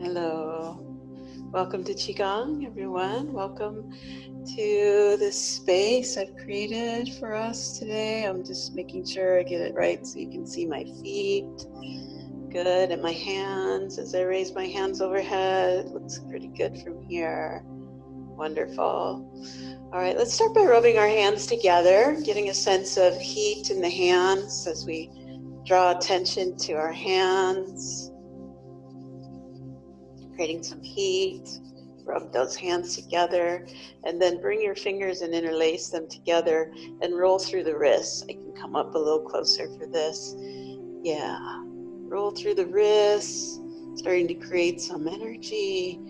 Hello. Welcome to Qigong, everyone. Welcome to this space I've created for us today. I'm just making sure I get it right so you can see my feet. Good. And my hands as I raise my hands overhead. It looks pretty good from here. Wonderful. All right, let's start by rubbing our hands together, getting a sense of heat in the hands as we draw attention to our hands. Creating some heat, rub those hands together, and then bring your fingers and interlace them together and roll through the wrists. I can come up a little closer for this. Yeah, roll through the wrists, starting to create some energy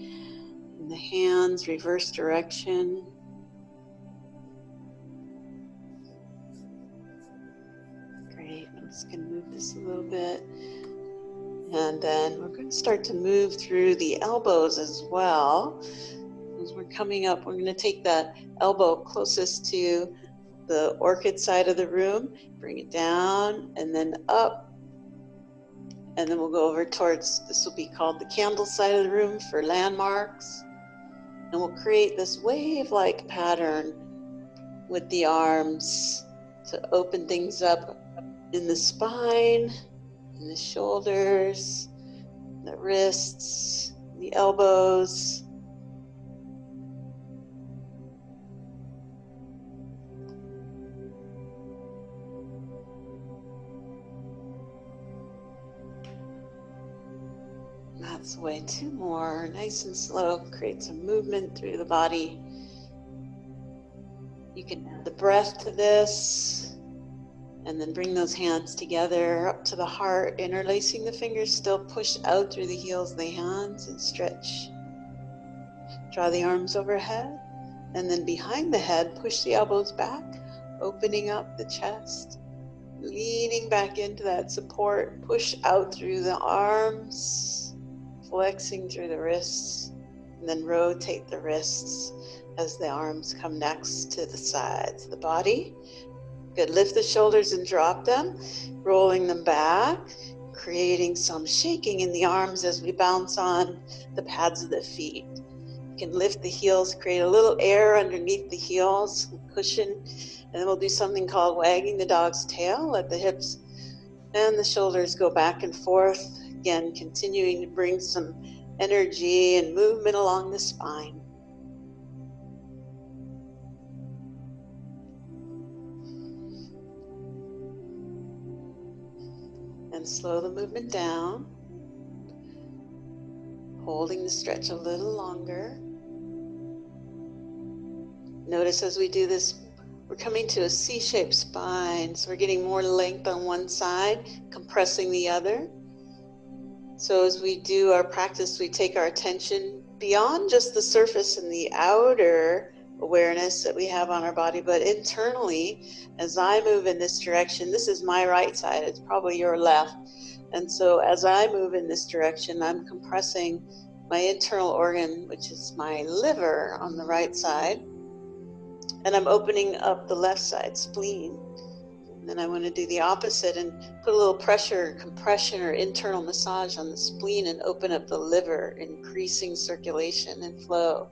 in the hands, reverse direction. Great, I'm just going to move this a little bit. And then we're going to start to move through the elbows as well. As we're coming up, we're going to take that elbow closest to the orchid side of the room, bring it down and then up. And then we'll go over towards, this will be called the candle side of the room for landmarks. And we'll create this wave-like pattern with the arms to open things up in the spine, in the shoulders, the wrists, the elbows. That's the way. Two more, nice and slow. Create some movement through the body. You can add the breath to this. And then bring those hands together up to the heart, interlacing the fingers, still push out through the heels of the hands and stretch. Draw the arms overhead, and then behind the head, push the elbows back, opening up the chest, leaning back into that support, push out through the arms, flexing through the wrists, and then rotate the wrists as the arms come next to the sides of the body. Good, lift the shoulders and drop them, rolling them back, creating some shaking in the arms as we bounce on the pads of the feet. You can lift the heels, create a little air underneath the heels, cushion, and then we'll do something called wagging the dog's tail. Let the hips and the shoulders go back and forth. Again, continuing to bring some energy and movement along the spine. And slow the movement down, holding the stretch a little longer. Notice as we do this, we're coming to a C-shaped spine, so we're getting more length on one side, compressing the other. So as we do our practice, we take our attention beyond just the surface and the outer awareness that we have on our body, but internally, as I move in this direction, this is my right side, it's probably your left. And so as I move in this direction, I'm compressing my internal organ, which is my liver on the right side. And I'm opening up the left side, spleen. And then I want to do the opposite and put a little pressure, compression, or internal massage on the spleen and open up the liver, increasing circulation and flow.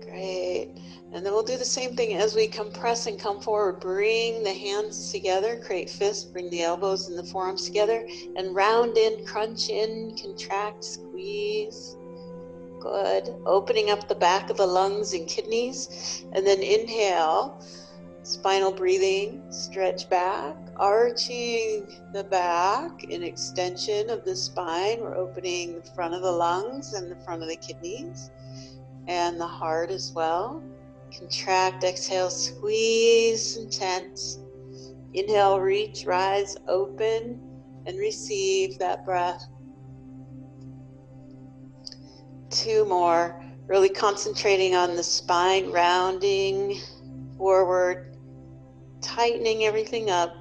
Great. And then we'll do the same thing as we compress and come forward. Bring the hands together, create fists, bring the elbows and the forearms together, and round in, crunch in, contract, squeeze. Good. Opening up the back of the lungs and kidneys. And then inhale, spinal breathing, stretch back, arching the back in extension of the spine. We're opening the front of the lungs and the front of the kidneys. And the heart as well. Contract, exhale, squeeze and tense. Inhale, reach, rise, open, and receive that breath. Two more, really concentrating on the spine, rounding forward, tightening everything up,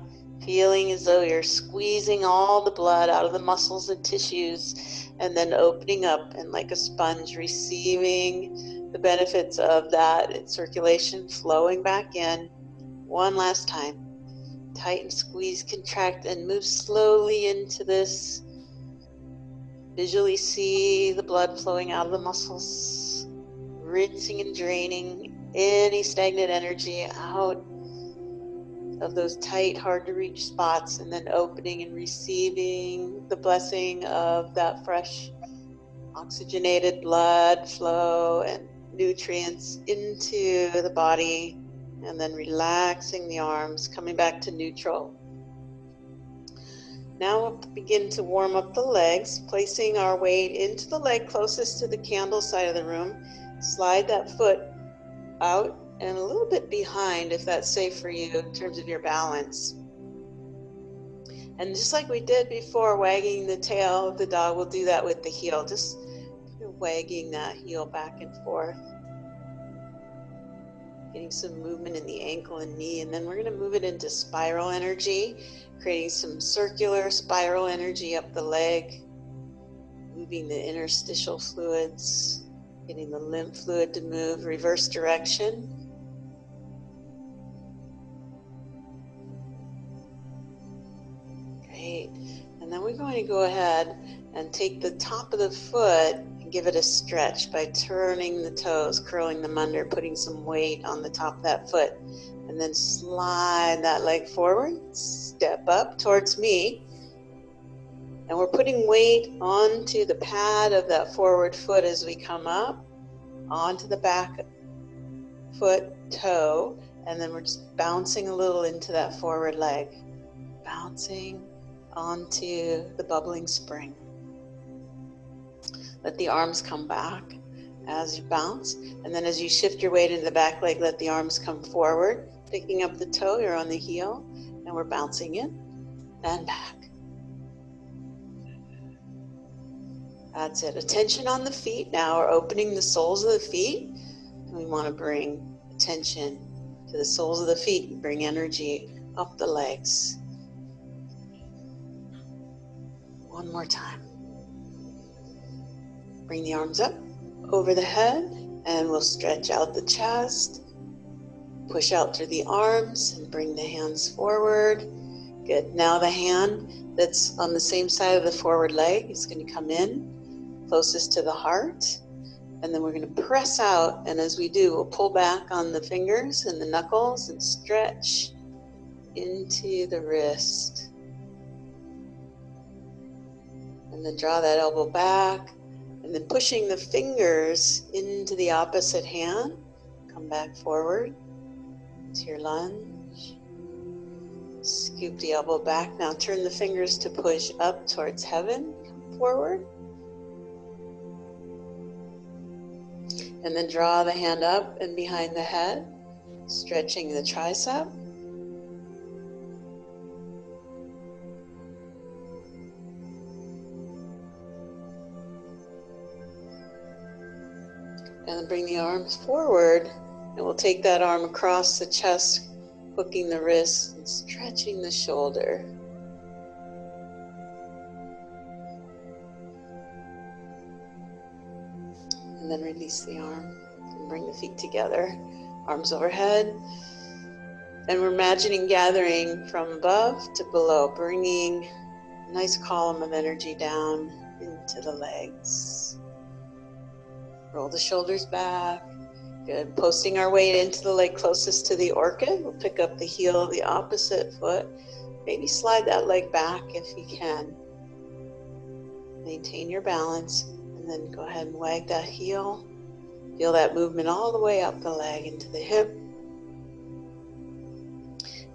feeling as though you're squeezing all the blood out of the muscles and tissues, and then opening up and like a sponge, receiving the benefits of that circulation flowing back in. One last time. Tighten, squeeze, contract, and move slowly into this. Visually see the blood flowing out of the muscles, rinsing and draining any stagnant energy out of those tight, hard to reach spots, and then opening and receiving the blessing of that fresh, oxygenated blood flow and nutrients into the body, and then relaxing the arms, coming back to neutral. Now we'll begin to warm up the legs, placing our weight into the leg closest to the candle side of the room. Slide that foot out and a little bit behind if that's safe for you in terms of your balance. And just like we did before, wagging the tail of the dog, we'll do that with the heel, just wagging that heel back and forth. Getting some movement in the ankle and knee, and then we're going to move it into spiral energy, creating some circular spiral energy up the leg, moving the interstitial fluids, getting the lymph fluid to move reverse direction. Great. And then we're going to go ahead and take the top of the foot and give it a stretch by turning the toes, curling them under, putting some weight on the top of that foot, and then slide that leg forward, step up towards me. And we're putting weight onto the pad of that forward foot as we come up, onto the back foot toe, and then we're just bouncing a little into that forward leg, bouncing onto the bubbling spring. Let the arms come back as you bounce, and then as you shift your weight into the back leg, let the arms come forward, picking up the toe, you're on the heel, and we're bouncing in and back. That's it. Attention on the feet. Now we're opening the soles of the feet. We want to bring attention to the soles of the feet and bring energy up the legs. One more time. Bring the arms up over the head, and we'll stretch out the chest. Push out through the arms and bring the hands forward. Good. Now the hand that's on the same side of the forward leg is going to come in closest to the heart, and then we're going to press out, and as we do, we'll pull back on the fingers and the knuckles and stretch into the wrist, and then draw that elbow back, and then pushing the fingers into the opposite hand, come back forward to your lunge, scoop the elbow back. Now turn the fingers to push up towards heaven, come forward. And then draw the hand up and behind the head, stretching the tricep. And then bring the arms forward, and we'll take that arm across the chest, hooking the wrist and stretching the shoulder. And then release the arm and bring the feet together, arms overhead. And we're imagining gathering from above to below, bringing a nice column of energy down into the legs. Roll the shoulders back. Good. Posting our weight into the leg closest to the orchid. We'll pick up the heel of the opposite foot. Maybe slide that leg back if you can. Maintain your balance. And then go ahead and wag that heel. Feel that movement all the way up the leg into the hip.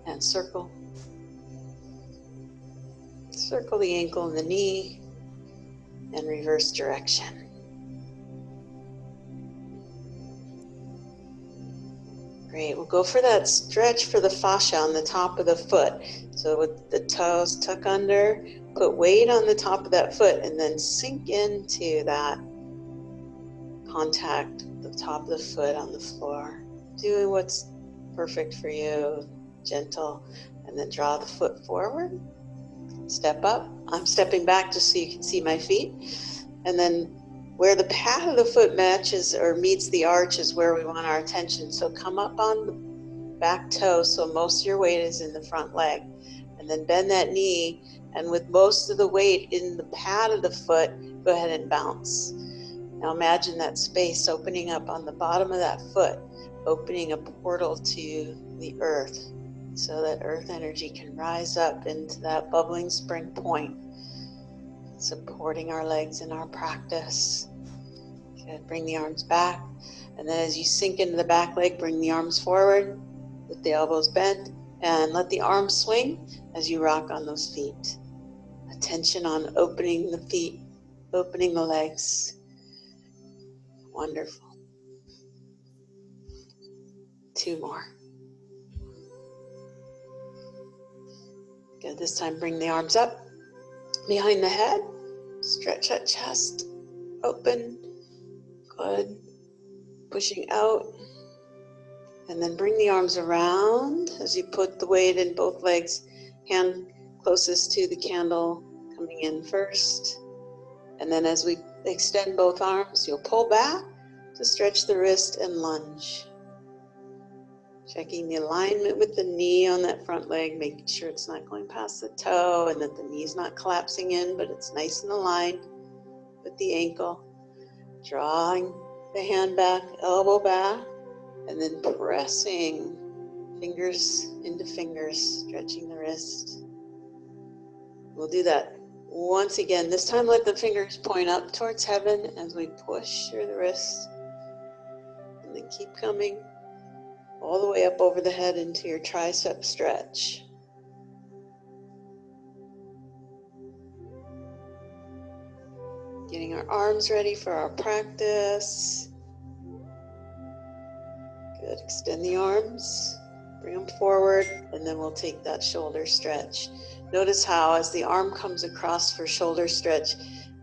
And circle. Circle the ankle and the knee. And reverse direction. Great. We'll go for that stretch for the fascia on the top of the foot. So with the toes tuck under, put weight on the top of that foot, and then sink into that contact, the top of the foot on the floor. Doing what's perfect for you, gentle, and then draw the foot forward. Step up. I'm stepping back just so you can see my feet. And then where the pad of the foot matches or meets the arch is where we want our attention. So come up on the back toe so most of your weight is in the front leg. and then bend that knee, and with most of the weight in the pad of the foot, go ahead and bounce. Now imagine that space opening up on the bottom of that foot, opening a portal to the earth, so that earth energy can rise up into that bubbling spring point, supporting our legs in our practice. Good. Bring the arms back, and then as you sink into the back leg, bring the arms forward with the elbows bent, and let the arms swing as you rock on those feet. Attention on opening the feet, opening the legs. Wonderful. 2 more. Good. This time bring the arms up behind the head. Stretch that chest. Open. Good. Pushing out. And then bring the arms around as you put the weight in both legs. Hand closest to the candle coming in first. And then as we extend both arms, you'll pull back to stretch the wrist and lunge. Checking the alignment with the knee on that front leg, making sure it's not going past the toe and that the knee's not collapsing in, but it's nice and aligned with the ankle. Drawing the hand back, elbow back, and then pressing fingers into fingers, stretching the wrist. We'll do that once again. This time let the fingers point up towards heaven as we push through the wrist. And then keep coming all the way up over the head into your tricep stretch. Getting our arms ready for our practice. Good. Extend the arms, bring them forward, and then we'll take that shoulder stretch. Notice how as the arm comes across for shoulder stretch,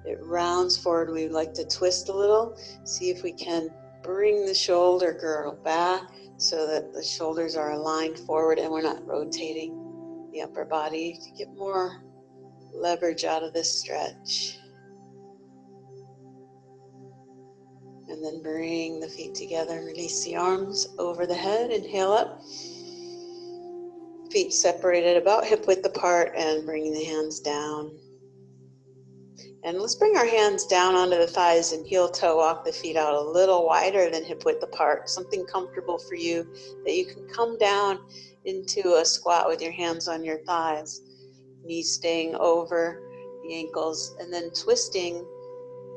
it rounds forward. We like to twist a little. See if we can bring the shoulder girdle back so that the shoulders are aligned forward and we're not rotating the upper body to get more leverage out of this stretch. And then bring the feet together and release the arms over the head. Inhale up. Feet separated about hip width apart and bringing the hands down. And let's bring our hands down onto the thighs and heel toe walk the feet out a little wider than hip width apart. Something comfortable for you that you can come down into a squat with your hands on your thighs. Knees staying over the ankles and then twisting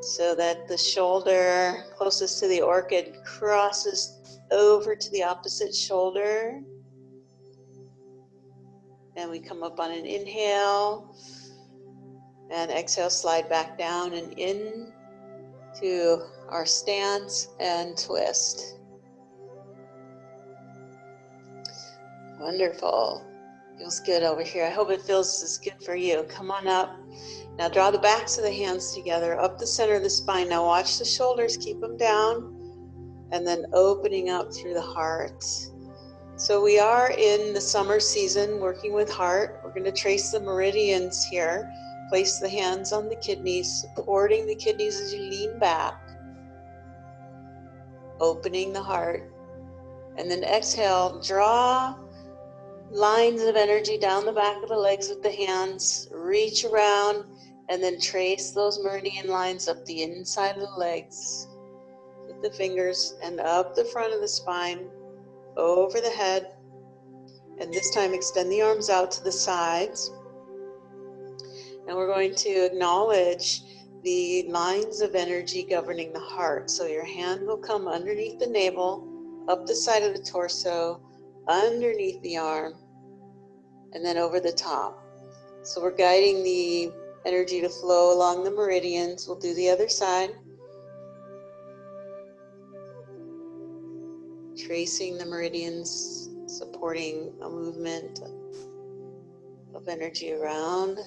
so that the shoulder closest to the orchid crosses over to the opposite shoulder. And we come up on an inhale. And exhale, slide back down and in to our stance and twist. Wonderful. Feels good over here. I hope it feels as good for you. Come on up. Now draw the backs of the hands together up the center of the spine. Now watch the shoulders, keep them down, and then opening up through the heart. So we are in the summer season working with heart. We're going to trace the meridians here. Place the hands on the kidneys, supporting the kidneys as you lean back, opening the heart. And then exhale, draw lines of energy down the back of the legs with the hands, reach around, and then trace those meridian lines up the inside of the legs with the fingers and up the front of the spine, over the head. And this time extend the arms out to the sides. And we're going to acknowledge the lines of energy governing the heart. So your hand will come underneath the navel, up the side of the torso, underneath the arm, and then over the top. So we're guiding the energy to flow along the meridians. We'll do the other side. Tracing the meridians, supporting a movement of energy around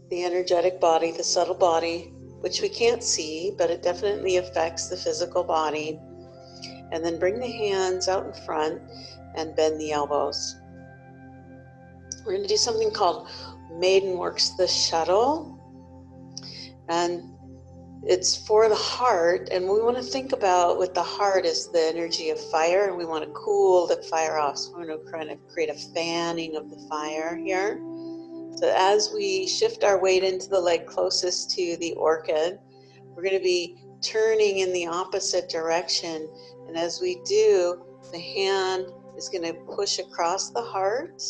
the energetic body, the subtle body, which we can't see, but it definitely affects the physical body. And then bring the hands out in front and bend the elbows. We're going to do something called Maiden Works the Shuttle. And it's for the heart, and we want to think about with the heart is the energy of fire, and we want to cool the fire off. So we're going to kind of create a fanning of the fire here. So as we shift our weight into the leg closest to the orchid, we're going to be turning in the opposite direction. And as we do, the hand is going to push across the heart,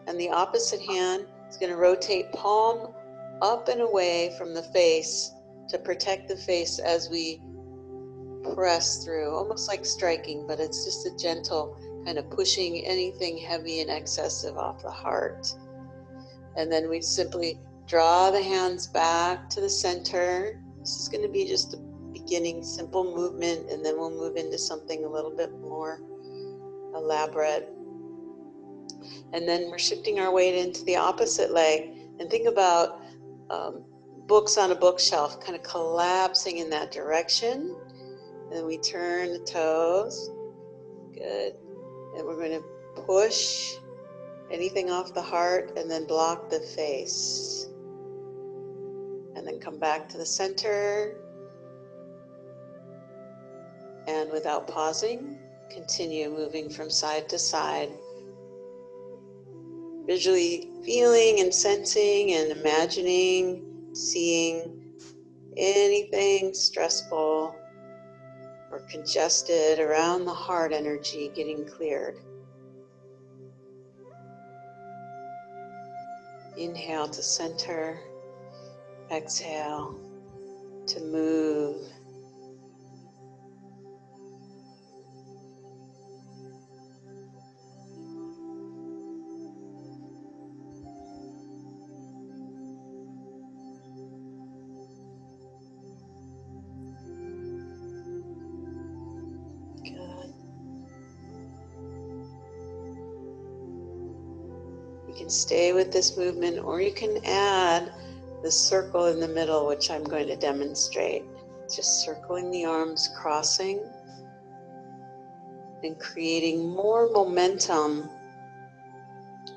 and the opposite hand is going to rotate palm up and away from the face to protect the face as we press through, almost like striking, but it's just a gentle kind of pushing anything heavy and excessive off the heart. And then we simply draw the hands back to the center. This is going to be just a beginning simple movement, and then we'll move into something a little bit more elaborate. And then we're shifting our weight into the opposite leg. And think about books on a bookshelf kind of collapsing in that direction. And then we turn the toes. Good. And we're going to push anything off the heart and then block the face. And then come back to the center. And without pausing, continue moving from side to side. Visually feeling and sensing and imagining, seeing anything stressful or congested around the heart energy getting cleared. Inhale to center, exhale to move. Good. You can stay with this movement, or you can add the circle in the middle, which I'm going to demonstrate. Just circling the arms, crossing, and creating more momentum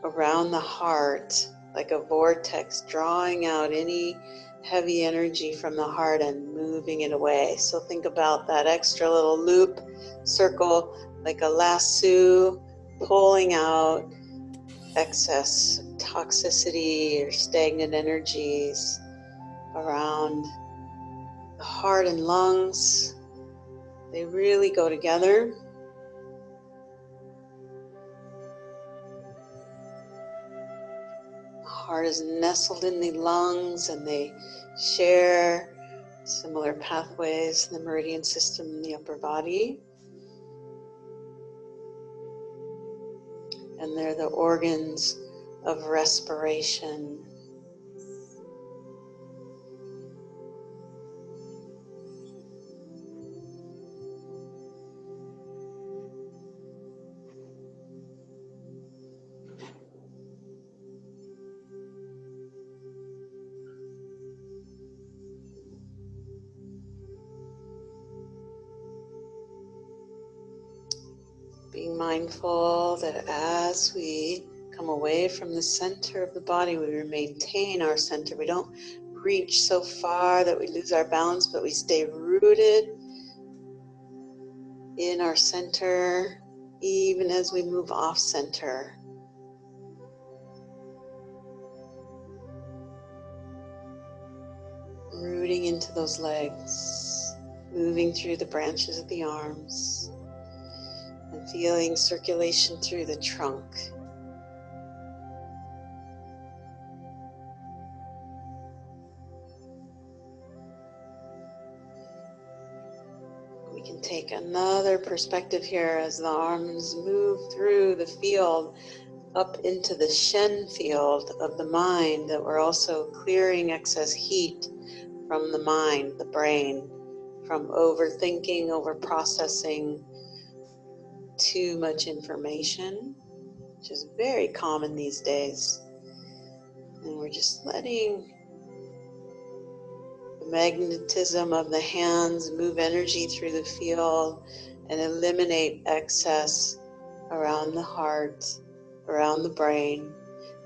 around the heart, like a vortex, drawing out any heavy energy from the heart and moving it away. So think about that extra little loop, circle, like a lasso, pulling out excess toxicity or stagnant energies around the heart and lungs. They really go together. The heart is nestled in the lungs, and they share similar pathways in the meridian system in the upper body. And they're the organs of respiration. Being mindful that as we come away from the center of the body, we maintain our center. We don't reach so far that we lose our balance, but we stay rooted in our center, even as we move off center. Rooting into those legs, moving through the branches of the arms, and feeling circulation through the trunk. We can take another perspective here as the arms move through the field up into the Shen field of the mind, that we're also clearing excess heat from the mind, the brain, from overthinking, overprocessing too much information, which is very common these days. And we're just letting the magnetism of the hands move energy through the field and eliminate excess around the heart, around the brain.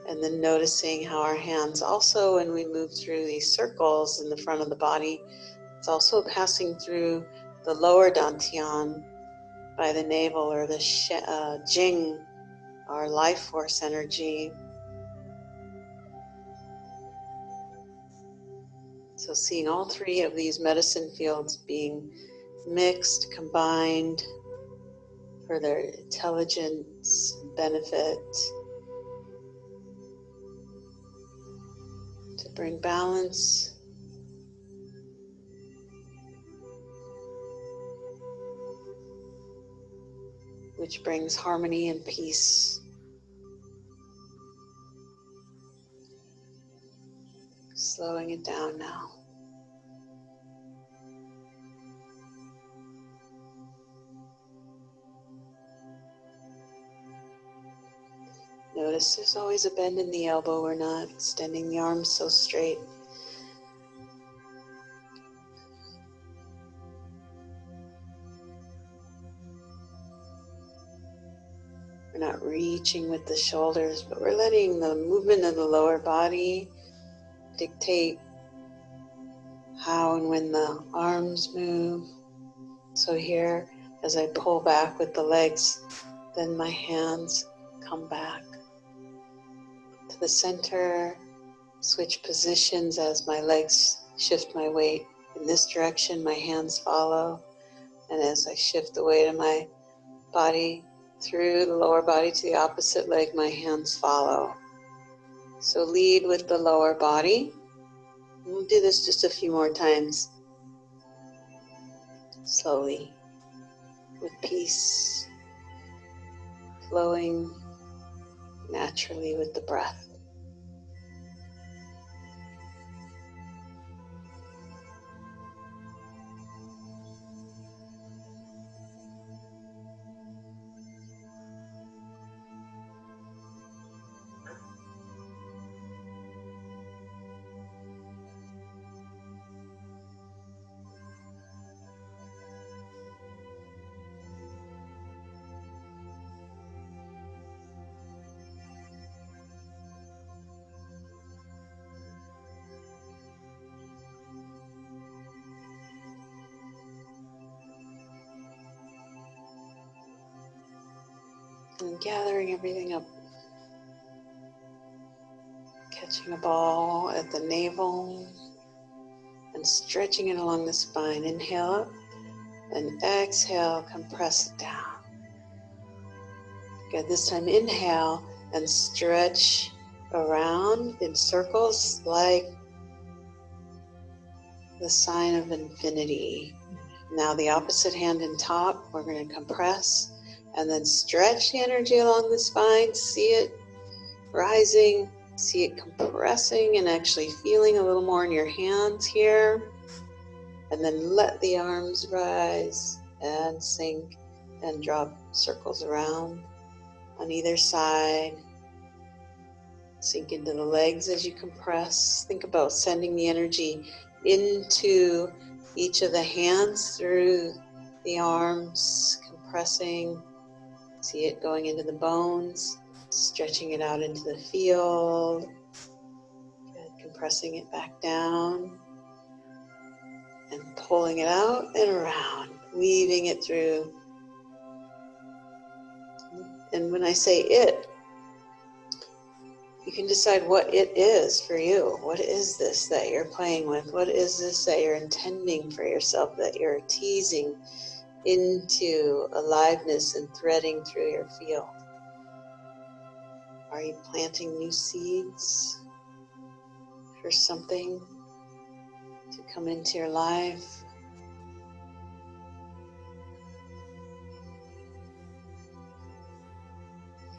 And then noticing how our hands also, when we move through these circles in the front of the body, it's also passing through the lower dantian by the navel, or the Jing, our life force energy. So seeing all three of these medicine fields being mixed, combined for their intelligence and benefit, to bring balance, which brings harmony and peace. Slowing it down now. Notice there's always a bend in the elbow. We're not extending the arms so straight. We're not reaching with the shoulders, but we're letting the movement of the lower body dictate how and when the arms move. So here, as I pull back with the legs, then my hands come back to the center, switch positions as my legs shift my weight in this direction, my hands follow. And as I shift the weight of my body through the lower body to the opposite leg, my hands follow. So lead with the lower body. We'll do this just a few more times. Slowly, with peace, flowing naturally with the breath. And gathering everything up, catching a ball at the navel and stretching it along the spine. Inhale up and exhale, compress it down. Good, this time inhale and stretch around in circles like the sign of infinity. Now the opposite hand in top, we're going to compress and then stretch the energy along the spine. See it rising, see it compressing and actually feeling a little more in your hands here. And then let the arms rise and sink and drop circles around on either side. Sink into the legs as you compress. Think about sending the energy into each of the hands through the arms, compressing. See it going into the bones, stretching it out into the field. Good. Compressing it back down and pulling it out and around, weaving it through. And when I say it, you can decide what it is for you. What is this that you're playing with? What is this that you're intending for yourself, that you're teasing into aliveness and threading through your field? Are you planting new seeds for something to come into your life?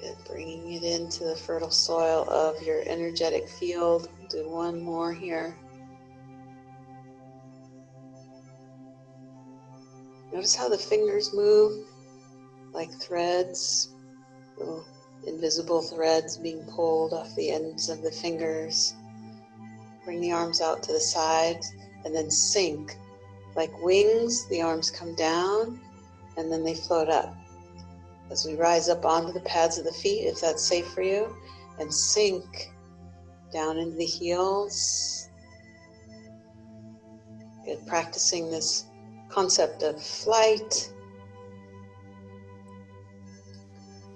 Good. Bringing it into the fertile soil of your energetic field. Do one more here. Notice how the fingers move like threads, little invisible threads being pulled off the ends of the fingers. Bring the arms out to the sides and then sink. Like wings, the arms come down and then they float up. As we rise up onto the pads of the feet, if that's safe for you, and sink down into the heels. Good. Practicing this concept of flight.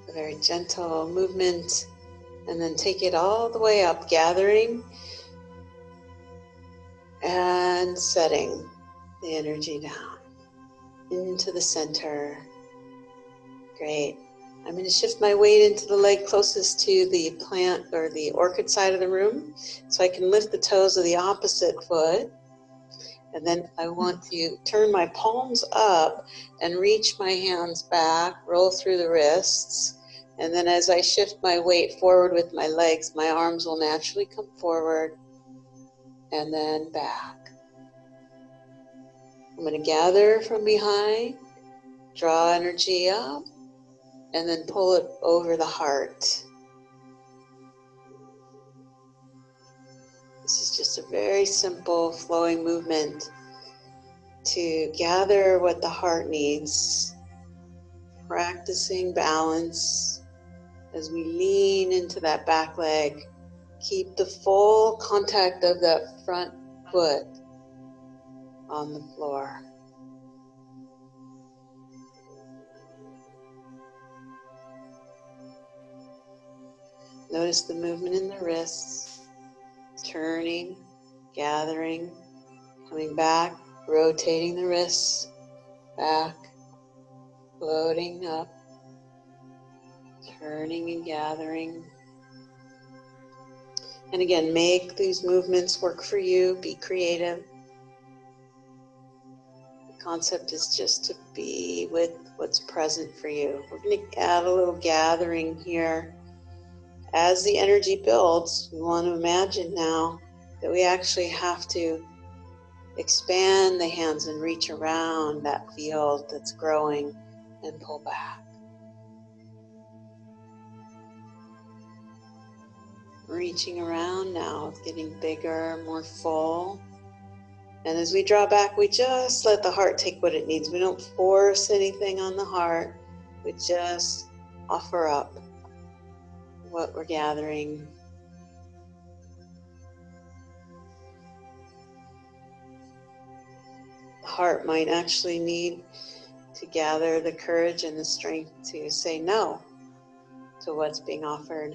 A very gentle movement, and then take it all the way up, gathering And setting the energy down into the center. Great. I'm going to shift my weight into the leg closest to the plant or the orchid side of the room so I can lift the toes of the opposite foot. And then I want to turn my palms up and reach my hands back, roll through the wrists. And then as I shift my weight forward with my legs, my arms will naturally come forward and then back. I'm going to gather from behind, draw energy up, and then pull it over the heart. This is just a very simple flowing movement to gather what the heart needs. Practicing balance as we lean into that back leg. Keep the full contact of that front foot on the floor. Notice the movement in the wrists, turning, gathering, coming back, rotating the wrists, back, floating up, turning and gathering. And again, make these movements work for you, be creative. The concept is just to be with what's present for you. We're going to add a little gathering here. As the energy builds, we want to imagine now that we actually have to expand the hands and reach around that field that's growing and pull back. Reaching around now, getting bigger, more full. And as we draw back, we just let the heart take what it needs. We don't force anything on the heart. We just offer up what we're gathering. The heart might actually need to gather the courage and the strength to say no to what's being offered.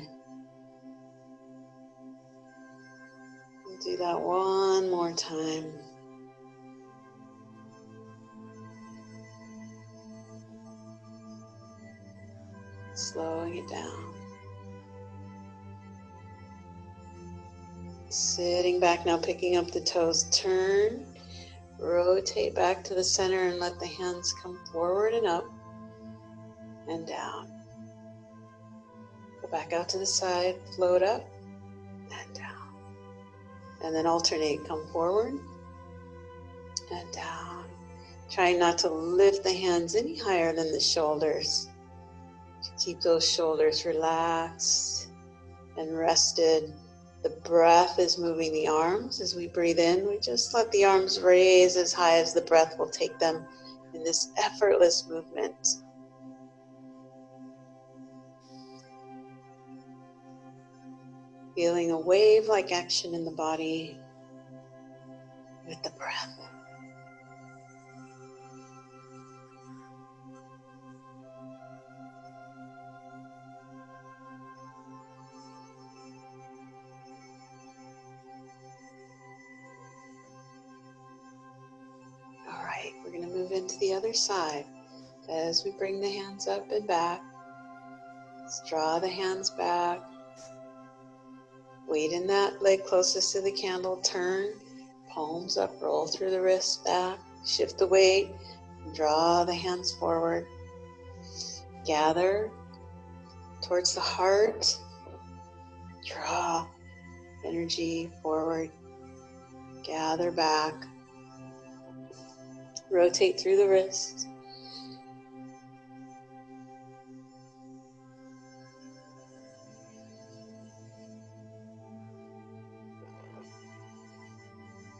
We'll do that one more time. Slowing it down. Sitting back now, picking up the toes. Turn, rotate back to the center and let the hands come forward and up and down. Go back out to the side, float up and down. And then alternate, come forward and down. Trying not to lift the hands any higher than the shoulders. Keep those shoulders relaxed and rested. The breath is moving the arms. As we breathe in, we just let the arms raise as high as the breath will take them in this effortless movement. Feeling a wave-like action in the body with the breath. All right, we're going to move into the other side. As we bring the hands up and back, let's draw the hands back. Weight in that leg closest to the candle, turn, palms up, roll through the wrists back, shift the weight, draw the hands forward. Gather towards the heart, draw energy forward, gather back, rotate through the wrists.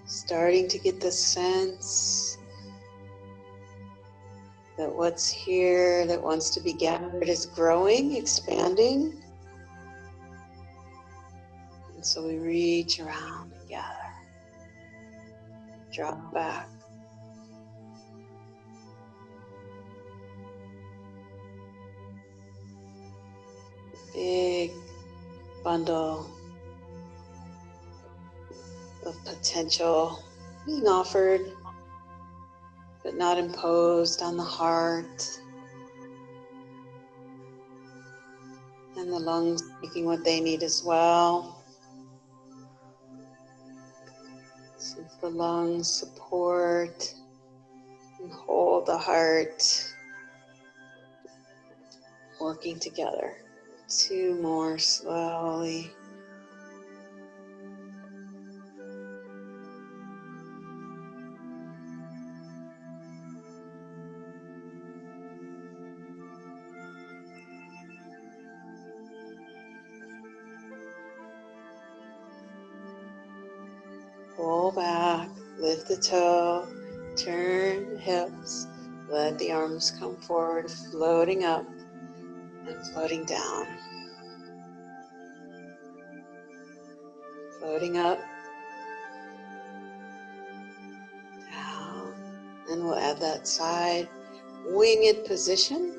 Starting to get the sense that what's here that wants to be gathered is growing, expanding. And so we reach around and gather. Drop back. Big bundle of potential being offered, but not imposed on the heart. And the lungs taking what they need as well. Since the lungs support and hold the heart, working together. 2 more slowly. Pull back, lift the toe, turn the hips, let the arms come forward, floating up and floating down. Floating up, down, and we'll add that side winged position.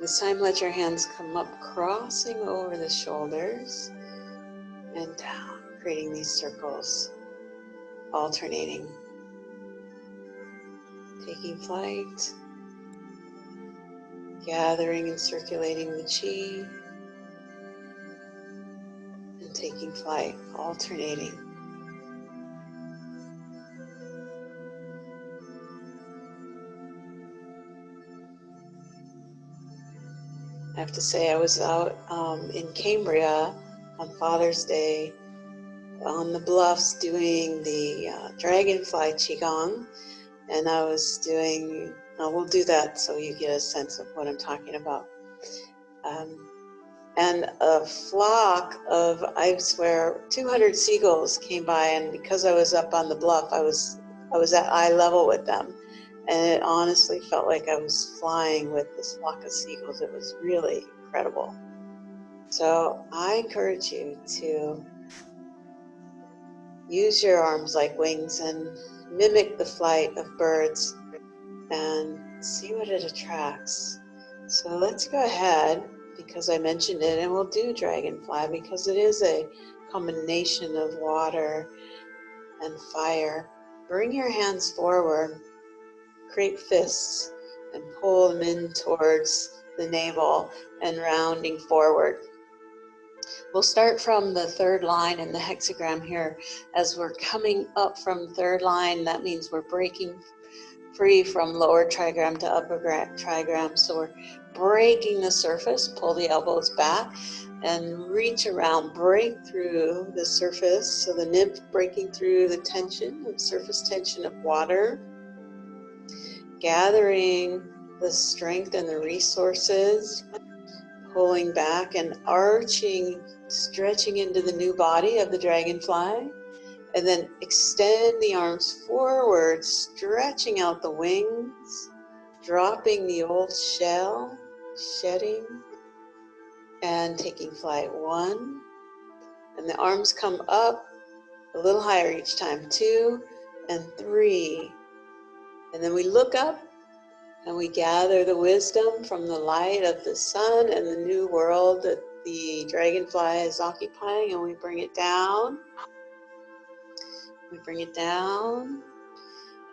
This time let your hands come up, crossing over the shoulders and down, creating these circles, alternating. Taking flight, gathering and circulating the chi, and taking flight, alternating. I have to say I was out in Cambria on Father's Day on the bluffs doing the dragonfly qigong, and I was doing, we'll do that so you get a sense of what I'm talking about. And a flock of, I swear, 200 seagulls came by, and because I was up on the bluff, I was at eye level with them, and it honestly felt like I was flying with this flock of seagulls. It was really incredible. So I encourage you to use your arms like wings and mimic the flight of birds and see what it attracts. So let's go ahead, because I mentioned it, and we'll do dragonfly because it is a combination of water and fire. Bring your hands forward, create fists, and pull them in towards the navel and rounding forward. We'll start from the 3rd line in the hexagram here. As we're coming up from 3rd line, that means we're breaking free from lower trigram to upper trigram. So we're breaking the surface, pull the elbows back and reach around, break through the surface. So the nymph breaking through the tension, the surface tension of water, gathering the strength and the resources, pulling back and arching, stretching into the new body of the dragonfly. And then extend the arms forward, stretching out the wings, dropping the old shell, shedding, and taking flight. 1. And the arms come up a little higher each time. 2 and 3. And then we look up and we gather the wisdom from the light of the sun and the new world that the dragonfly is occupying, and we bring it down. We bring it down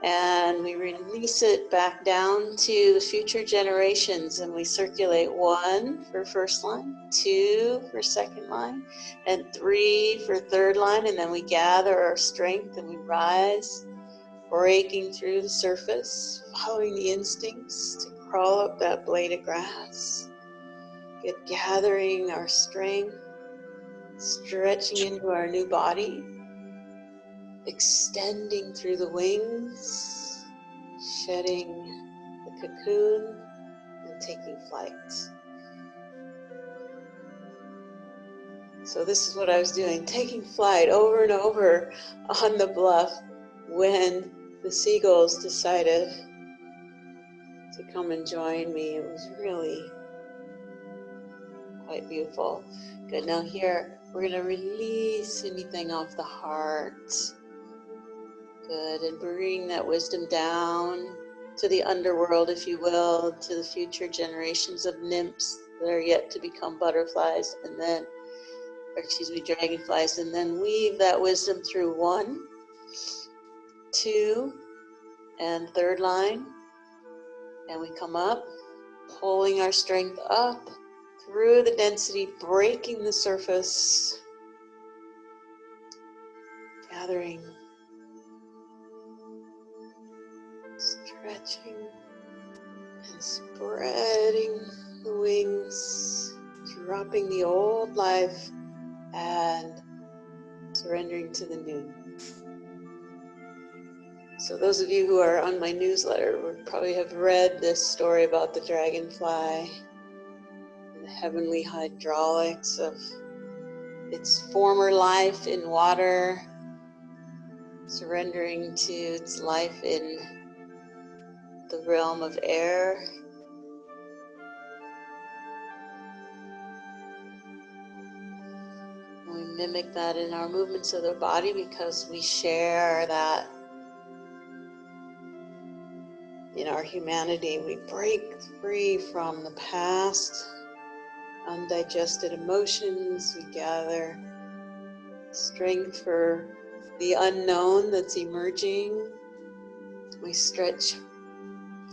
and we release it back down to the future generations, and we circulate 1 for 1st line, 2 for 2nd line, and 3 for 3rd line, and then we gather our strength and we rise, breaking through the surface, following the instincts to crawl up that blade of grass, gathering our strength, stretching into our new body, extending through the wings, shedding the cocoon, and taking flight. So this is what I was doing, taking flight over and over on the bluff when the seagulls decided to come and join me. It was really quite beautiful. Good, now here we're going to release anything off the heart. Good, and bring that wisdom down to the underworld, if you will, to the future generations of nymphs that are yet to become butterflies, and then, or excuse me, dragonflies, and then weave that wisdom through 1, 2, and third line, and we come up, pulling our strength up through the density, breaking the surface, gathering, stretching, and spreading the wings, dropping the old life and surrendering to the new. So those of you who are on my newsletter would probably have read this story about the dragonfly and the heavenly hydraulics of its former life in water, surrendering to its life in the realm of air. And we mimic that in our movements of the body because we share that in our humanity. We break free from the past, undigested emotions. We gather strength for the unknown that's emerging. We stretch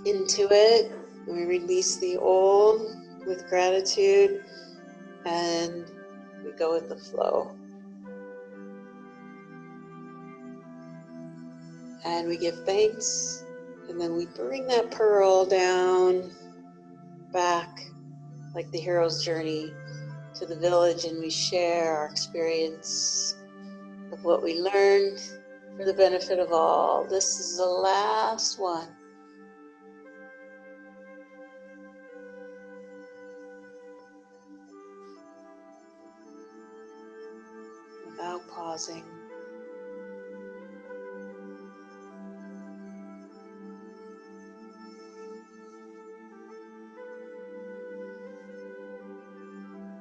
into it. We release the old with gratitude, and we go with the flow. And we give thanks, and then we bring that pearl down, back, like the hero's journey, to the village, and we share our experience of what we learned for the benefit of all. This is the last one. Without pausing.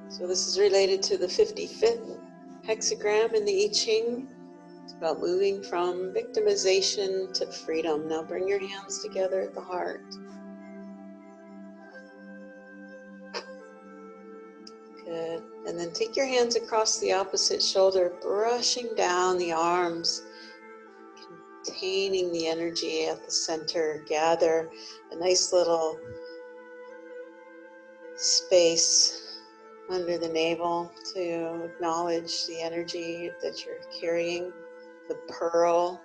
So this is related to the 55th hexagram in the I Ching. It's about moving from victimization to freedom. Now bring your hands together at the heart. Good. And then take your hands across the opposite shoulder, brushing down the arms, containing the energy at the center. Gather a nice little space under the navel to acknowledge the energy that you're carrying, the pearl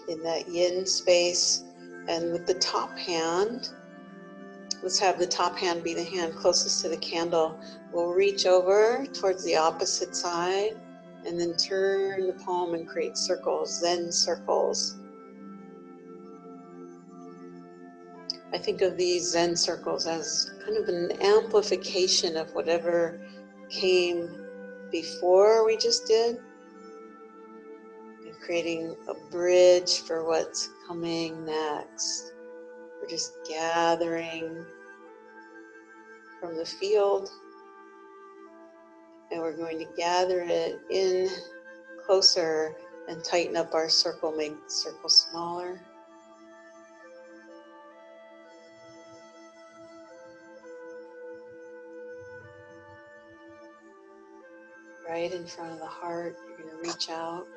in that yin space. And with the top hand, let's have the top hand be the hand closest to the candle. We'll reach over towards the opposite side and then turn the palm and create circles, Zen circles. I think of these Zen circles as kind of an amplification of whatever came before we just did, and creating a bridge for what's coming next. We're just gathering from the field, and we're going to gather it in closer and tighten up our circle, make the circle smaller. Right in front of the heart, you're going to reach out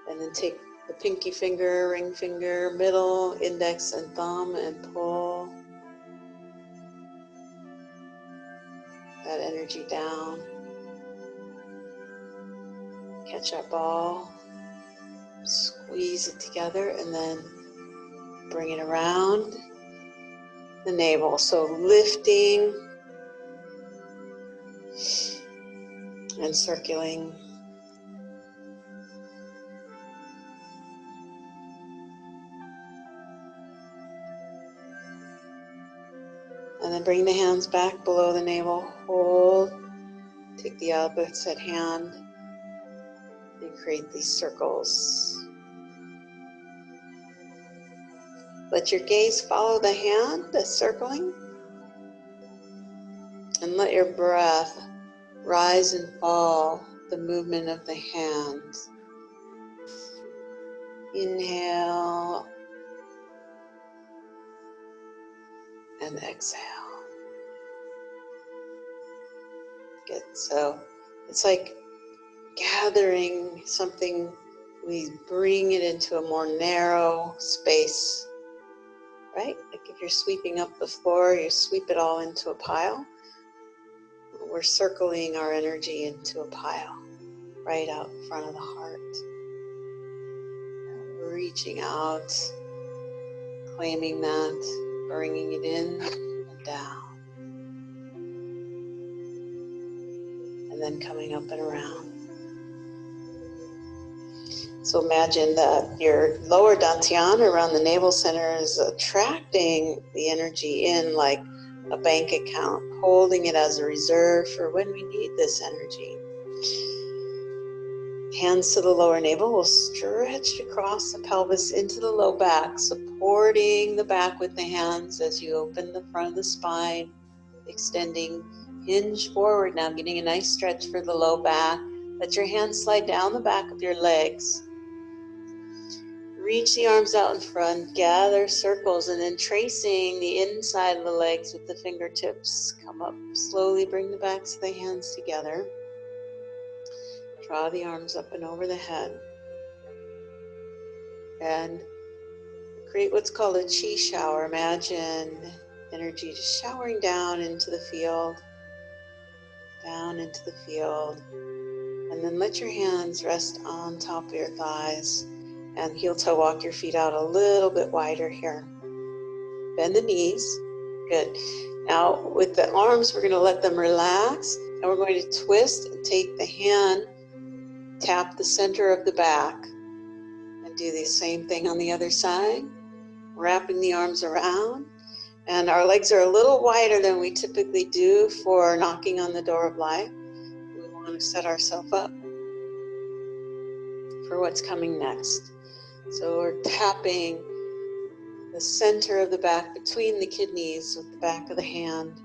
and then take the pinky finger, ring finger, middle, index, and thumb and pull that energy down. Catch that ball, squeeze it together, and then bring it around the navel. So lifting and circling. And then bring the hands back below the navel. Hold. Take the opposite hand and create these circles. Let your gaze follow the hand that's circling. And let your breath rise and fall the movement of the hands. Inhale. and exhale. Good. So it's like gathering something, we bring it into a more narrow space, right? Like if you're sweeping up the floor, you sweep it all into a pile. We're circling our energy into a pile right out in front of the heart. We're reaching out, claiming that, bringing it in and down, and then coming up and around. So imagine that your lower dantian around the navel center is attracting the energy in like a bank account, holding it as a reserve for when we need this energy. Hands to the lower navel will stretch across the pelvis into the low back, supporting the back with the hands as you open the front of the spine, extending, hinge forward now, getting a nice stretch for the low back. Let your hands slide down the back of your legs. Reach the arms out in front, gather circles, and then tracing the inside of the legs with the fingertips. Come up slowly, bring the backs of the hands together. Draw the arms up and over the head. And create what's called a chi shower. Imagine energy just showering down into the field, down into the field. And then let your hands rest on top of your thighs and heel toe walk your feet out a little bit wider here. Bend the knees. Good. Now with the arms, we're going to let them relax, and we're going to twist and take the hand, tap the center of the back, and do the same thing on the other side. Wrapping the arms around, and our legs are a little wider than we typically do for knocking on the door of life. We want to set ourselves up for what's coming next. So we're tapping the center of the back between the kidneys with the back of the hand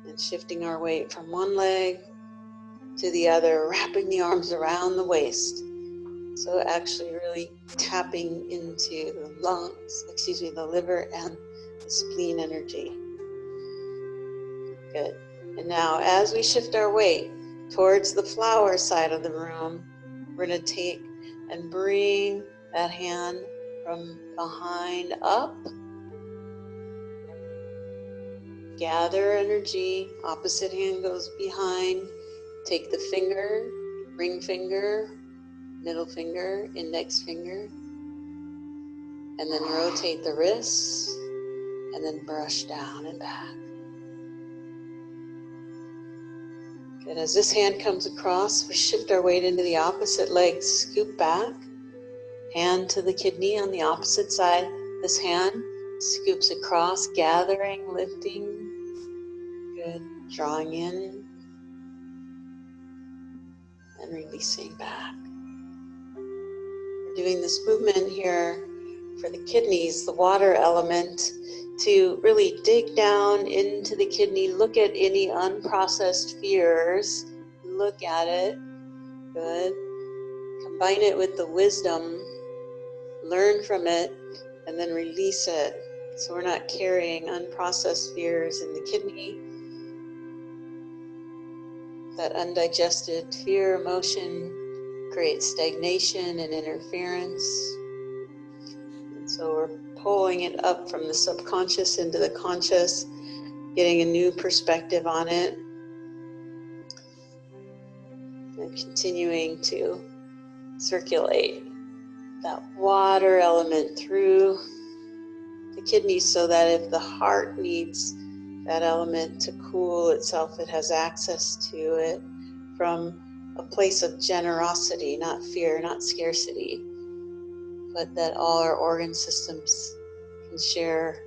and shifting our weight from one leg to the other, wrapping the arms around the waist. So actually really tapping into the the liver and the spleen energy. Good. And now as we shift our weight towards the flower side of the room, we're going to take and bring that hand from behind up. Gather energy, opposite hand goes behind. Take the finger, ring finger, middle finger, index finger, and then rotate the wrists, and then brush down and back. Good. As this hand comes across, we shift our weight into the opposite leg, scoop back, hand to the kidney on the opposite side. This hand scoops across, gathering, lifting. Good. Drawing in and releasing back. We're doing this movement here for the kidneys, the water element, to really dig down into the kidney, look at any unprocessed fears, look at it. Good. Combine it with the wisdom, learn from it, and then release it. So we're not carrying unprocessed fears in the kidney. That undigested fear emotion creates stagnation and interference. And so we're pulling it up from the subconscious into the conscious, getting a new perspective on it, and continuing to circulate that water element through the kidneys so that if the heart needs that element to cool itself, it has access to it from a place of generosity, not fear, not scarcity, but that all our organ systems can share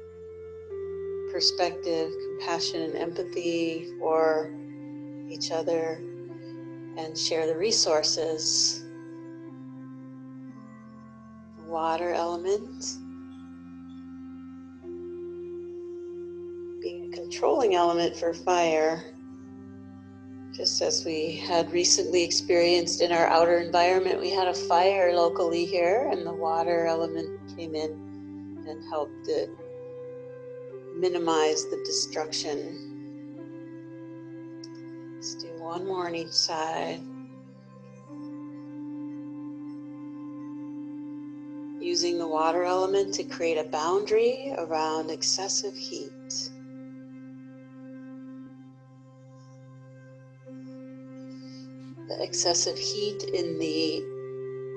perspective, compassion, and empathy for each other and share the resources. The water element being a controlling element for fire, just as we had recently experienced in our outer environment. We had a fire locally here, and the water element came in and helped it minimize the destruction. Let's do one more on each side. Using the water element to create a boundary around excessive heat. The excessive heat in the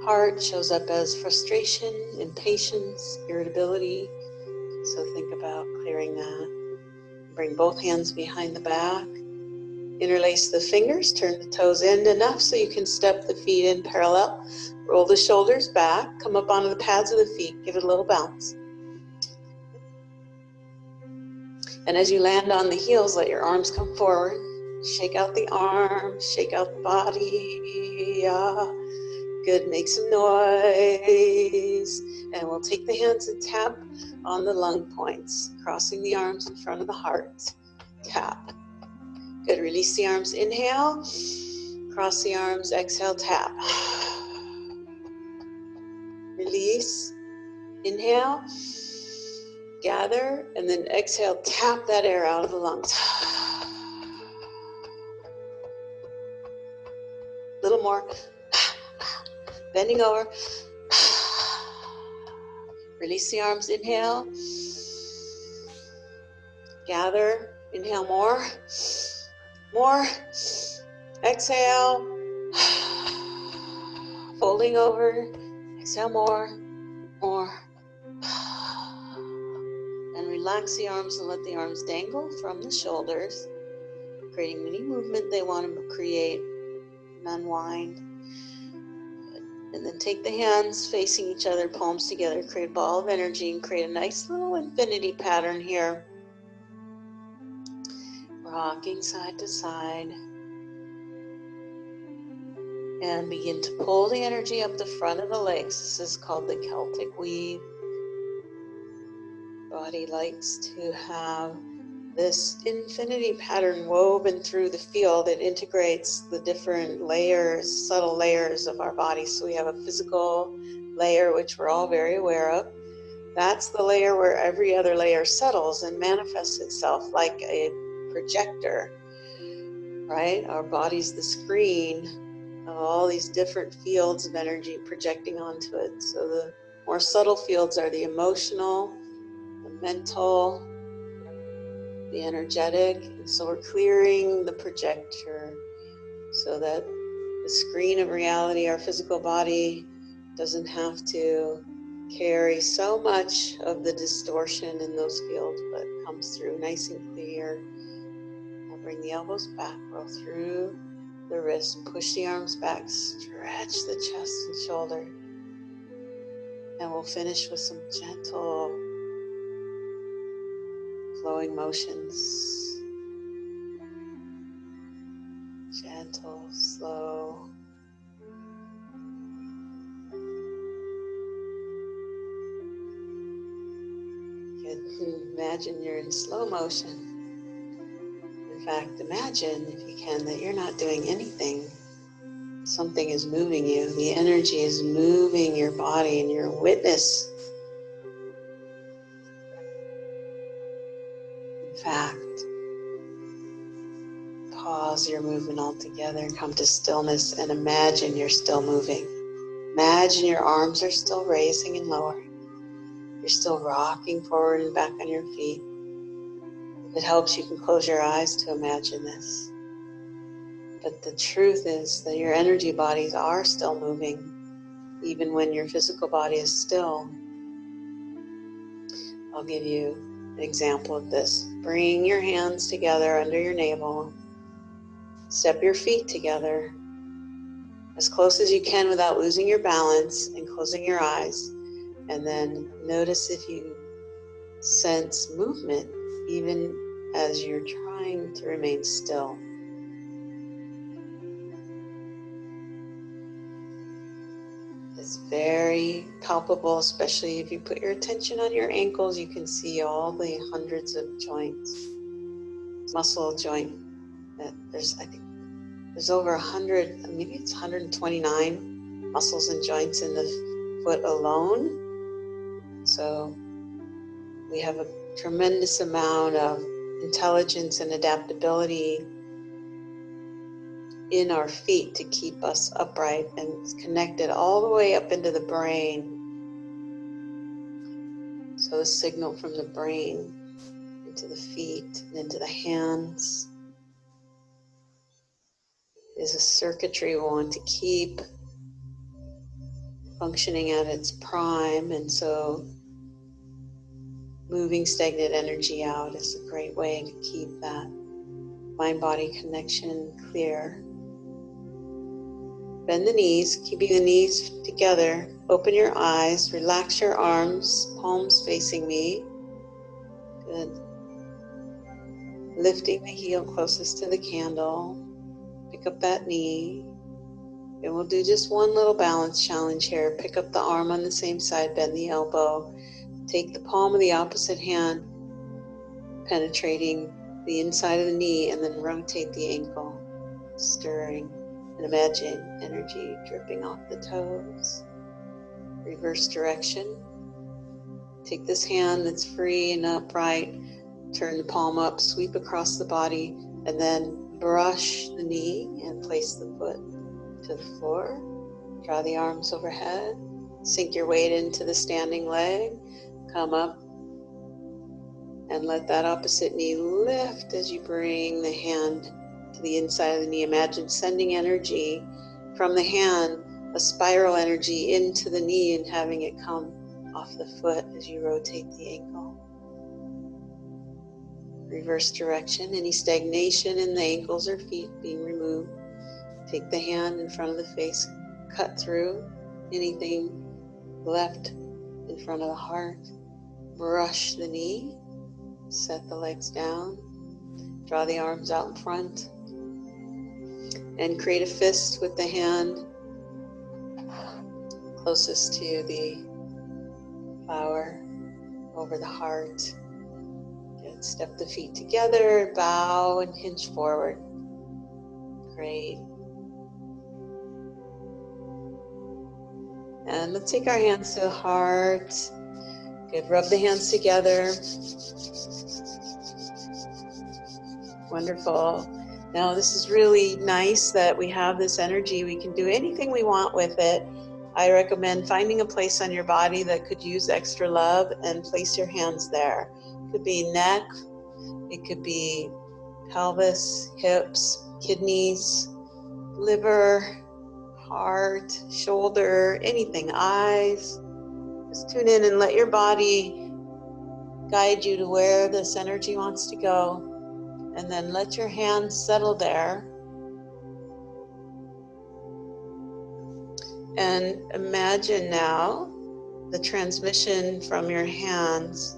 heart shows up as frustration, impatience, irritability. So think about clearing that. Bring both hands behind the back. Interlace the fingers, turn the toes in enough so you can step the feet in parallel. Roll the shoulders back, come up onto the pads of the feet, give it a little bounce. And as you land on the heels, let your arms come forward. Shake out the arms, shake out the body. Good, make some noise. And we'll take the hands and tap on the lung points, crossing the arms in front of the heart. Tap. Good, release the arms, inhale. Cross the arms, exhale, tap. Release, inhale, gather, and then exhale, tap that air out of the lungs. A little more. Bending over. Release the arms, inhale. Gather, inhale more. More. Exhale. Folding over. Exhale more. More. And relax the arms and let the arms dangle from the shoulders, creating any movement they want to create and unwind. And then take the hands facing each other, palms together, create a ball of energy and create a nice little infinity pattern here. Rocking side to side. And begin to pull the energy up the front of the legs. This is called the Celtic weave. Body likes to have this infinity pattern woven through the field. It integrates the different layers, subtle layers of our body. So we have a physical layer, which we're all very aware of. That's the layer where every other layer settles and manifests itself like a projector, right? Our body's the screen of all these different fields of energy projecting onto it. So the more subtle fields are the emotional, the mental, the energetic, and so we're clearing the projector so that the screen of reality, our physical body, doesn't have to carry so much of the distortion in those fields, but comes through nice and clear. Now bring the elbows back, roll through the wrist, push the arms back, stretch the chest and shoulder, and we'll finish with some gentle flowing motions. Gentle, slow. You can imagine you're in slow motion. In fact, imagine, if you can, that you're not doing anything. Something is moving you. The energy is moving your body, and you're a witness. In fact, pause your movement altogether, come to stillness, and imagine you're still moving. Imagine your arms are still raising and lowering. You're still rocking forward and back on your feet. If it helps, you can close your eyes to imagine this. But the truth is that your energy bodies are still moving, even when your physical body is still. I'll give you an example of this. Bring your hands together under your navel. Step your feet together as close as you can without losing your balance and closing your eyes. And then notice if you sense movement, even as you're trying to remain still. It's very palpable, especially if you put your attention on your ankles. You can see all the hundreds of joints, muscle joint. I think there's over 100, maybe it's 129 muscles and joints in the foot alone. So we have a tremendous amount of intelligence and adaptability in our feet to keep us upright, and it's connected all the way up into the brain. So the signal from the brain into the feet and into the hands is a circuitry we want to keep functioning at its prime, and so moving stagnant energy out is a great way to keep that mind-body connection clear. Bend the knees, keeping the knees together. Open your eyes, relax your arms, palms facing me. Good. Lifting the heel closest to the candle. Pick up that knee. And we'll do just one little balance challenge here. Pick up the arm on the same side, bend the elbow. Take the palm of the opposite hand, penetrating the inside of the knee, and then rotate the ankle, stirring, and imagine energy dripping off the toes. Reverse direction. Take this hand that's free and upright, turn the palm up, sweep across the body, and then brush the knee and place the foot to the floor. Draw the arms overhead. Sink your weight into the standing leg. Come up and let that opposite knee lift as you bring the hand to the inside of the knee. Imagine sending energy from the hand, a spiral energy into the knee, and having it come off the foot as you rotate the ankle. Reverse direction. Any stagnation in the ankles or feet being removed. Take the hand in front of the face, cut through anything left in front of the heart. Brush the knee, set the legs down, draw the arms out in front, and create a fist with the hand closest to the flower over the heart. Good. Step the feet together, bow and hinge forward. Great. And let's take our hands to the heart. Good. Rub the hands together. Wonderful. Now this is really nice that we have this energy. We can do anything we want with it. I recommend finding a place on your body that could use extra love and place your hands there. It could be neck, it could be pelvis, hips, kidneys, liver, heart, shoulder, anything, eyes. Just tune in and let your body guide you to where this energy wants to go. And then let your hands settle there. And imagine now the transmission from your hands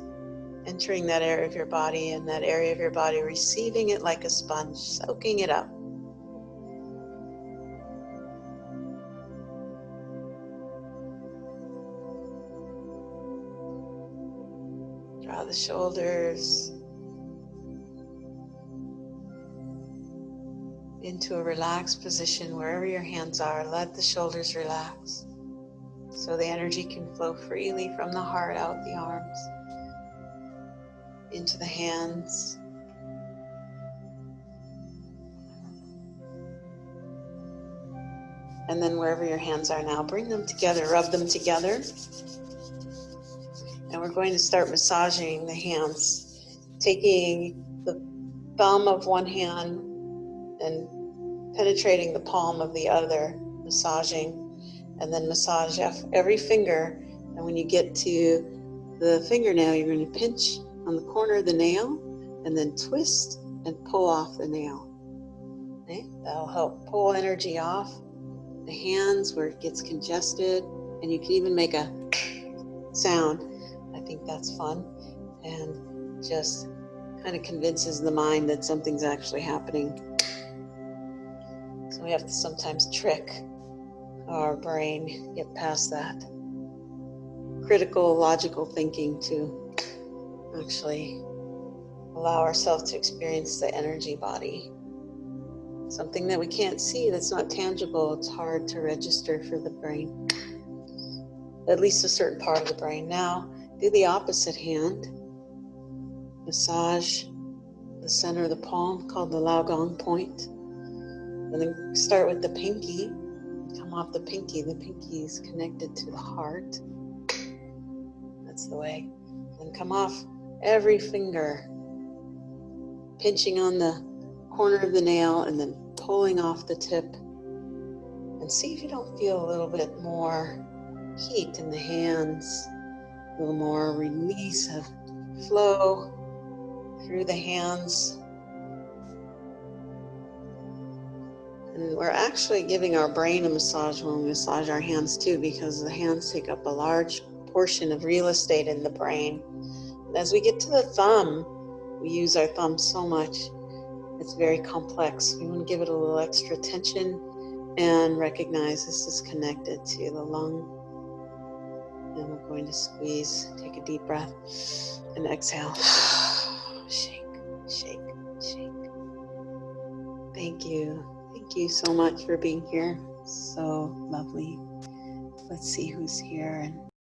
entering that area of your body, and that area of your body receiving it like a sponge, soaking it up. Draw the shoulders into a relaxed position wherever your hands are. Let the shoulders relax so the energy can flow freely from the heart out the arms, into the hands. And then wherever your hands are now, bring them together, rub them together. And we're going to start massaging the hands, taking the thumb of one hand and penetrating the palm of the other, massaging, and then massage every finger. And when you get to the fingernail, you're going to pinch on the corner of the nail and then twist and pull off the nail. Okay? That'll help pull energy off the hands where it gets congested, and you can even make a sound. I think that's fun and just kind of convinces the mind that something's actually happening. So we have to sometimes trick our brain, get past that critical, logical thinking to actually allow ourselves to experience the energy body. Something that we can't see, that's not tangible, it's hard to register for the brain. At least a certain part of the brain. Now, do the opposite hand. massage the center of the palm, called the Gong point. And then start with the pinky. Come off the pinky. The pinky is connected to the heart. That's the way. Then come off every finger, pinching on the corner of the nail and then pulling off the tip. And see if you don't feel a little bit more heat in the hands, a little more release of flow through the hands. And we're actually giving our brain a massage when we massage our hands too, because the hands take up a large portion of real estate in the brain. And as we get to the thumb, we use our thumb so much. It's very complex. We want to give it a little extra attention and recognize this is connected to the lung. And we're going to squeeze. Take a deep breath and exhale. Shake, shake, shake. Thank you. Thank you so much for being here. So lovely. Let's see who's here.